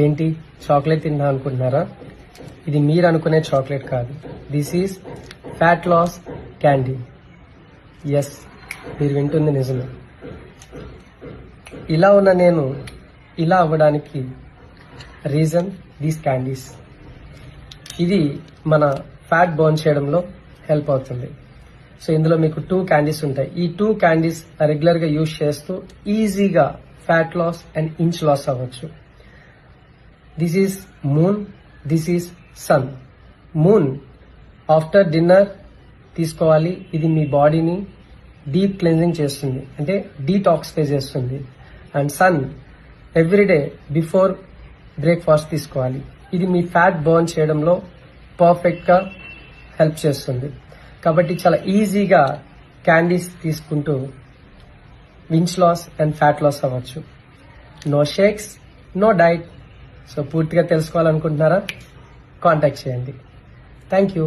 ఏంటి చాక్లెట్ తిన్నా అనుకుంటున్నారా? ఇది మీరు అనుకునే చాక్లెట్ కాదు. This is fat loss candy. Yes, మీరు వింటుంది నిజమే. ఇలా ఉన్న నేను ఇలా అవ్వడానికి రీజన్ దీస్ క్యాండీస్. ఇది మన ఫ్యాట్ బర్న్ చేయడంలో హెల్ప్ అవుతుంది. సో ఇందులో మీకు 2 క్యాండీస్ ఉంటాయి. ఈ 2 క్యాండీస్ రెగ్యులర్గా యూజ్ చేస్తూ ఈజీగా fat loss and inch loss అవ్వచ్చు. This is moon, this is sun. Moon after dinner తీసుకోవాలి. ఇది మీ బాడీని డీప్ క్లెన్జింగ్ చేస్తుంది, అంటే డీటాక్సిఫై చేస్తుంది. And sun everyday before breakfast తీసుకోవాలి. ఇది మీ ఫ్యాట్ బర్న్ చేయడంలో పర్ఫెక్ట్గా హెల్ప్ చేస్తుంది. కాబట్టి చాలా ఈజీగా క్యాండీస్ తీసుకుంటూ inch loss and fat loss అవ్వచ్చు. No shakes, no diet. So పూర్తిగా తెలుసుకోవాలనుకుంటున్నారా? కాంటాక్ట్ చేయండి. Thank you.